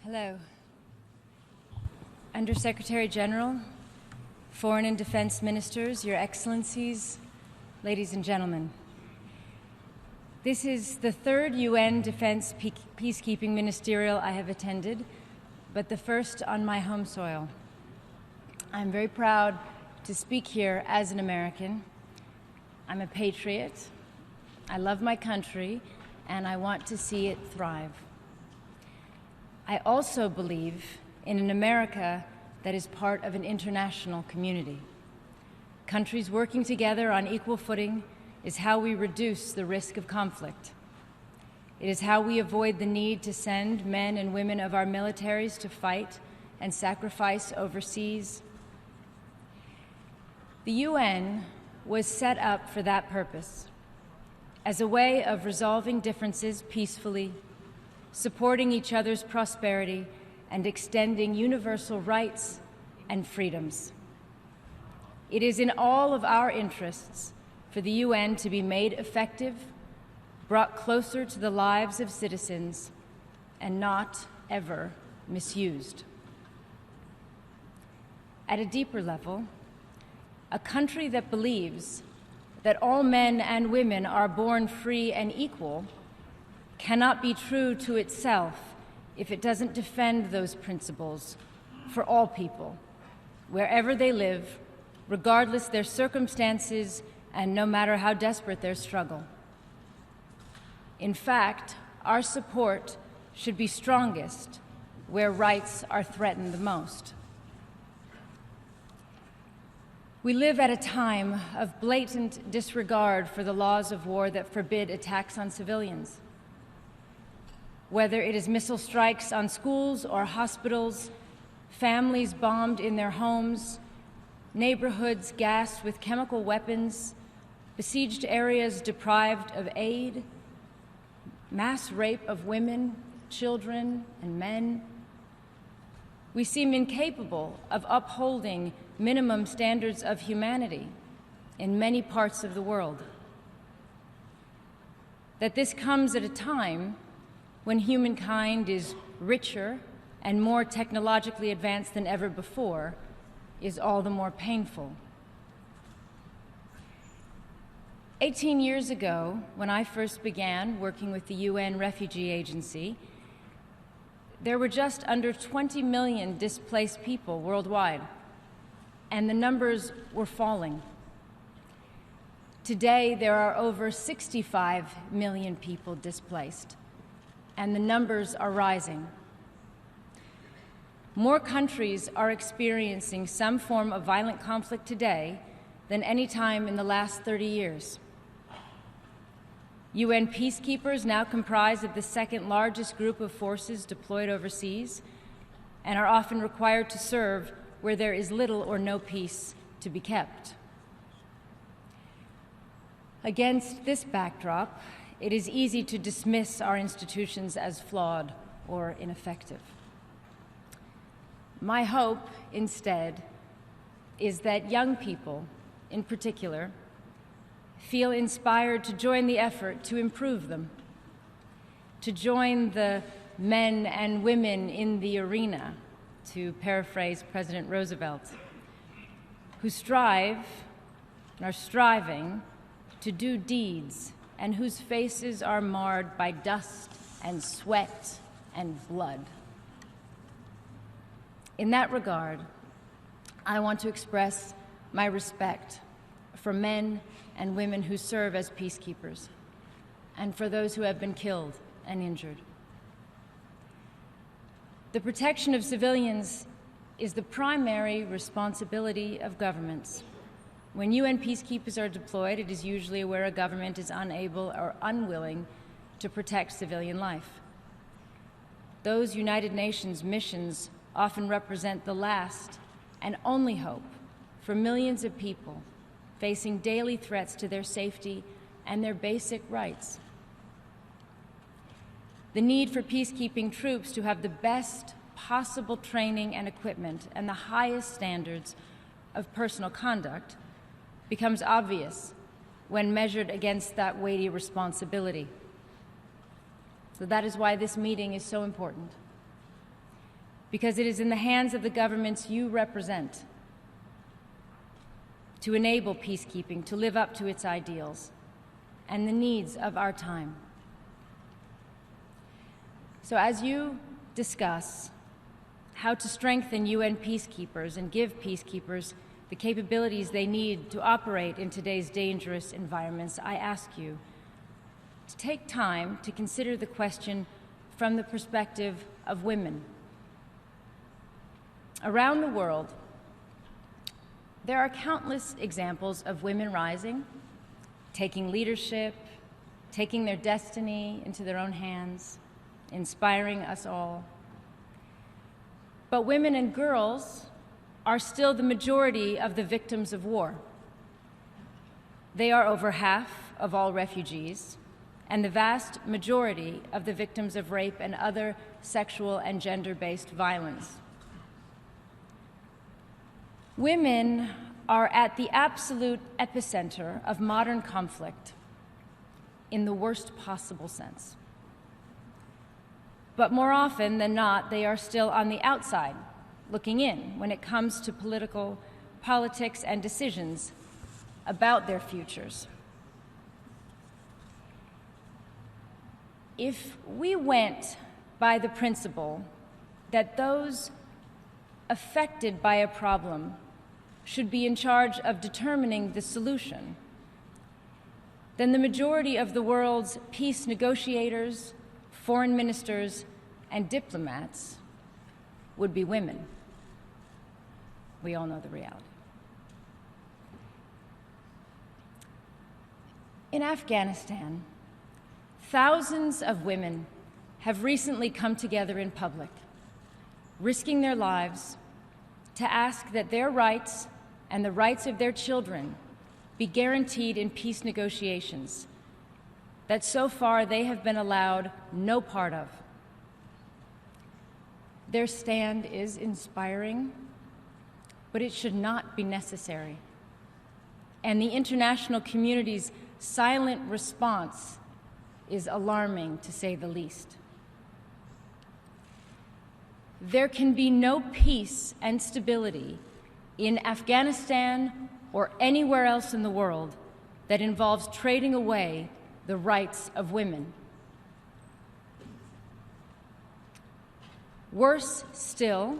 Hello. Undersecretary General, Foreign and Defense Ministers, Your Excellencies, ladies and gentlemen. This is the third UN Defense Peacekeeping Ministerial I have attended, but the first on my home soil. I'm very proud to speak here as an American. I'm a patriot. I love my country, and I want to see it thrive. I also believe in an America that is part of an international community. Countries working together on equal footing is how we reduce the risk of conflict. It is how we avoid the need to send men and women of our militaries to fight and sacrifice overseas. The UN was set up for that purpose, as a way of resolving differences peacefully, supporting each other's prosperity, and extending universal rights and freedoms. It is in all of our interests for the UN to be made effective, brought closer to the lives of citizens, and not ever misused. At a deeper level, a country that believes that all men and women are born free and equal cannot be true to itself if it doesn't defend those principles for all people, wherever they live, regardless their circumstances and no matter how desperate their struggle. In fact, our support should be strongest where rights are threatened the most. We live at a time of blatant disregard for the laws of war that forbid attacks on civilians. Whether it is missile strikes on schools or hospitals, families bombed in their homes, neighborhoods gassed with chemical weapons, besieged areas deprived of aid, mass rape of women, children, and men, we seem incapable of upholding minimum standards of humanity in many parts of the world. That this comes at a time when humankind is richer and more technologically advanced than ever before is all the more painful. 18 years ago, when I first began working with the UN Refugee Agency, there were just under 20 million displaced people worldwide, and the numbers were falling. Today, there are over 65 million people displaced, and the numbers are rising. More countries are experiencing some form of violent conflict today than any time in the last 30 years. UN peacekeepers now comprise of the second largest group of forces deployed overseas and are often required to serve where there is little or no peace to be kept. Against this backdrop, it is easy to dismiss our institutions as flawed or ineffective. My hope, instead, is that young people, in particular, feel inspired to join the effort to improve them, to join the men and women in the arena, to paraphrase President Roosevelt, who strive and are striving to do deeds and whose faces are marred by dust and sweat and blood. In that regard, I want to express my respect for men and women who serve as peacekeepers, and for those who have been killed and injured. The protection of civilians is the primary responsibility of governments. When UN peacekeepers are deployed, it is usually where a government is unable or unwilling to protect civilian life. Those United Nations missions often represent the last and only hope for millions of people facing daily threats to their safety and their basic rights. The need for peacekeeping troops to have the best possible training and equipment and the highest standards of personal conduct becomes obvious when measured against that weighty responsibility. So that is why this meeting is so important. because it is in the hands of the governments you represent to enable peacekeeping to live up to its ideals and the needs of our time. So as you discuss how to strengthen UN peacekeepers and give peacekeepers the capabilities they need to operate in today's dangerous environments, I ask you to take time to consider the question from the perspective of women. Around the world, there are countless examples of women rising, taking leadership, taking their destiny into their own hands, inspiring us all. But women and girls are still the majority of the victims of war. They are over half of all refugees and the vast majority of the victims of rape and other sexual and gender-based violence. Women are at the absolute epicenter of modern conflict in the worst possible sense. But more often than not, they are still on the outside, looking in when it comes to politics and decisions about their futures. If we went by the principle that those affected by a problem should be in charge of determining the solution, then the majority of the world's peace negotiators, foreign ministers, and diplomats would be women. We all know the reality. In Afghanistan, thousands of women have recently come together in public, risking their lives to ask that their rights and the rights of their children be guaranteed in peace negotiations that so far they have been allowed no part of. Their stand is inspiring, but it should not be necessary. And the international community's silent response is alarming, to say the least. There can be no peace and stability in Afghanistan or anywhere else in the world that involves trading away the rights of women. Worse still,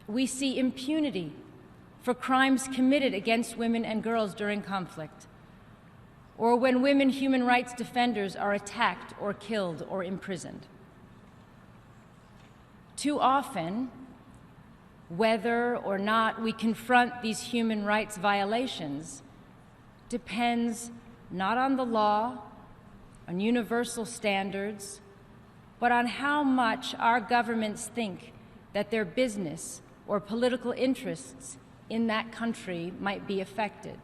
we see impunity for crimes committed against women and girls during conflict, or when women human rights defenders are attacked or killed or imprisoned. Too often, whether or not we confront these human rights violations depends not on the law, on universal standards, but on how much our governments think that their business or political interests in that country might be affected.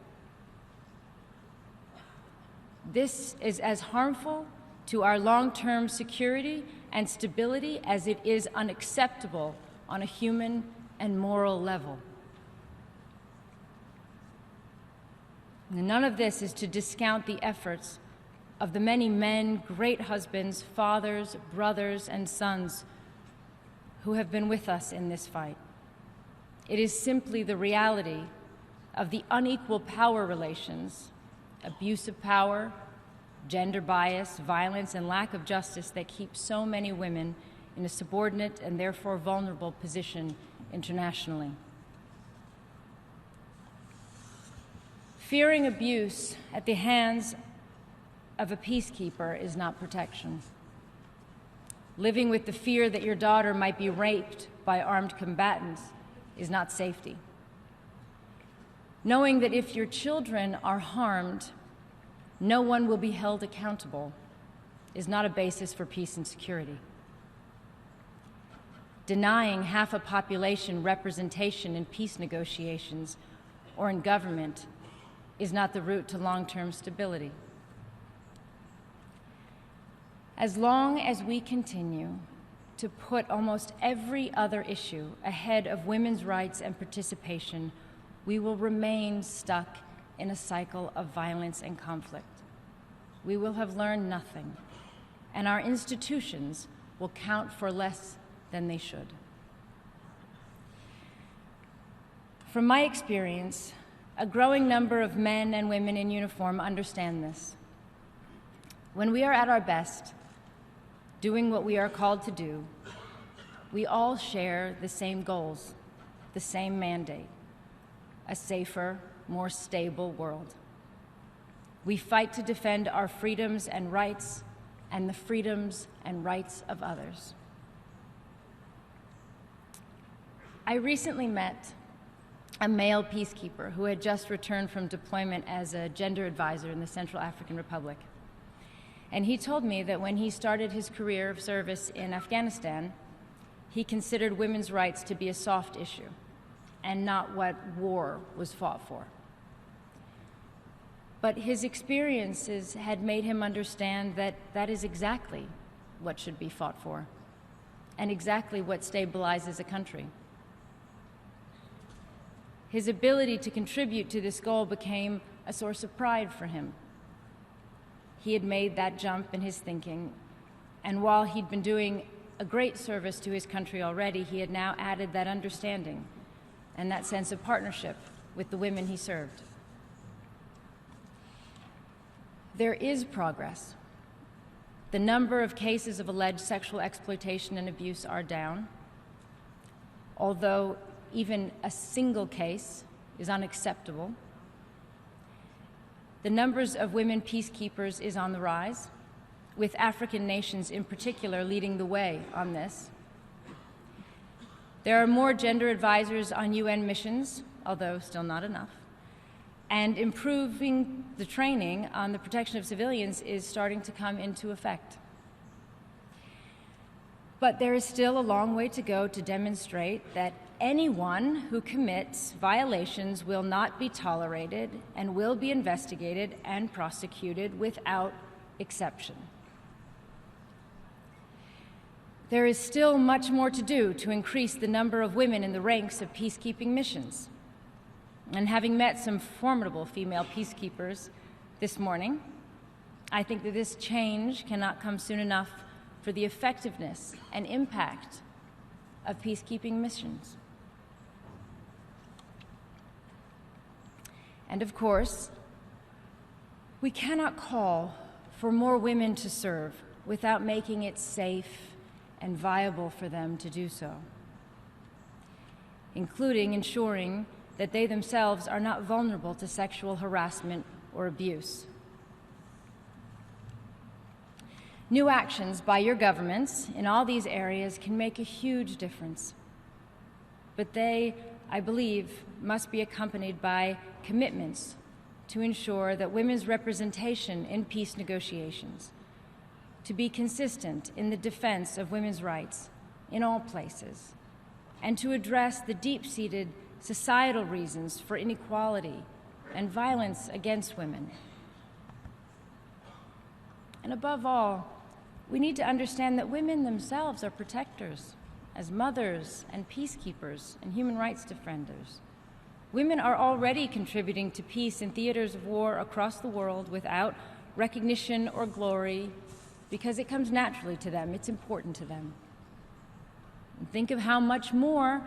This is as harmful to our long-term security and stability as it is unacceptable on a human and moral level. And none of this is to discount the efforts of the many men, great husbands, fathers, brothers, and sons who have been with us in this fight. It is simply the reality of the unequal power relations, abuse of power, gender bias, violence, and lack of justice that keep so many women in a subordinate and therefore vulnerable position internationally. Fearing abuse at the hands of a peacekeeper is not protection. Living with the fear that your daughter might be raped by armed combatants is not safety. Knowing that if your children are harmed, no one will be held accountable is not a basis for peace and security. Denying half a population representation in peace negotiations or in government is not the route to long-term stability. As long as we continue to put almost every other issue ahead of women's rights and participation, we will remain stuck in a cycle of violence and conflict. We will have learned nothing, and our institutions will count for less than they should. From my experience, a growing number of men and women in uniform understand this. When we are at our best, doing what we are called to do, we all share the same goals, the same mandate: a safer, more stable world. We fight to defend our freedoms and rights and the freedoms and rights of others. I recently met a male peacekeeper who had just returned from deployment as a gender advisor in the Central African Republic. And he told me that when he started his career of service in Afghanistan, he considered women's rights to be a soft issue and not what war was fought for. But his experiences had made him understand that that is exactly what should be fought for and exactly what stabilizes a country. His ability to contribute to this goal became a source of pride for him. He had made that jump in his thinking, and while he'd been doing a great service to his country already, he had now added that understanding and that sense of partnership with the women he served. There is progress. The number of cases of alleged sexual exploitation and abuse are down, although even a single case is unacceptable. The numbers of women peacekeepers is on the rise, with African nations in particular leading the way on this. There are more gender advisors on UN missions, although still not enough, and improving the training on the protection of civilians is starting to come into effect. But there is still a long way to go to demonstrate that anyone who commits violations will not be tolerated and will be investigated and prosecuted without exception. There is still much more to do to increase the number of women in the ranks of peacekeeping missions. And having met some formidable female peacekeepers this morning, I think that this change cannot come soon enough for the effectiveness and impact of peacekeeping missions. And of course, we cannot call for more women to serve without making it safe and viable for them to do so, including ensuring that they themselves are not vulnerable to sexual harassment or abuse. New actions by your governments in all these areas can make a huge difference, but they, I believe, must be accompanied by commitments to ensure that women's representation in peace negotiations, to be consistent in the defense of women's rights in all places, and to address the deep-seated societal reasons for inequality and violence against women. And above all, we need to understand that women themselves are protectors, as mothers and peacekeepers and human rights defenders. Women are already contributing to peace in theaters of war across the world without recognition or glory because it comes naturally to them, it's important to them. And think of how much more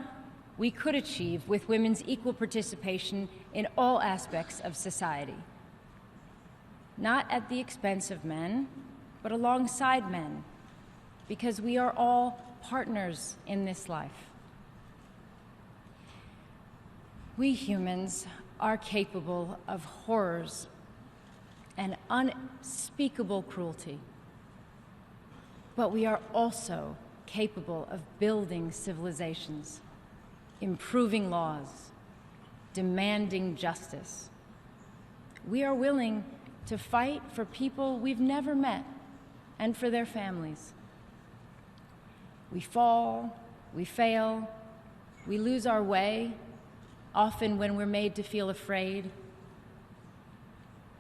we could achieve with women's equal participation in all aspects of society. Not at the expense of men, but alongside men, because we are all partners in this life. We humans are capable of horrors and unspeakable cruelty, but we are also capable of building civilizations, improving laws, demanding justice. We are willing to fight for people we've never met and for their families. We fall, we fail, we lose our way, often when we're made to feel afraid.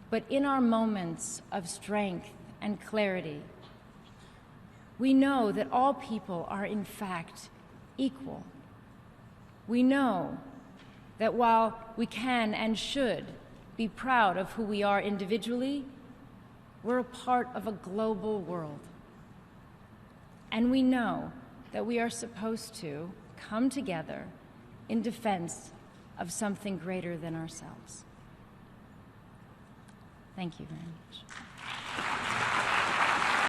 But in our moments of strength and clarity, we know that all people are in fact equal. We know that while we can and should be proud of who we are individually, we're a part of a global world. And we know that we are supposed to come together in defense of something greater than ourselves. Thank you very much.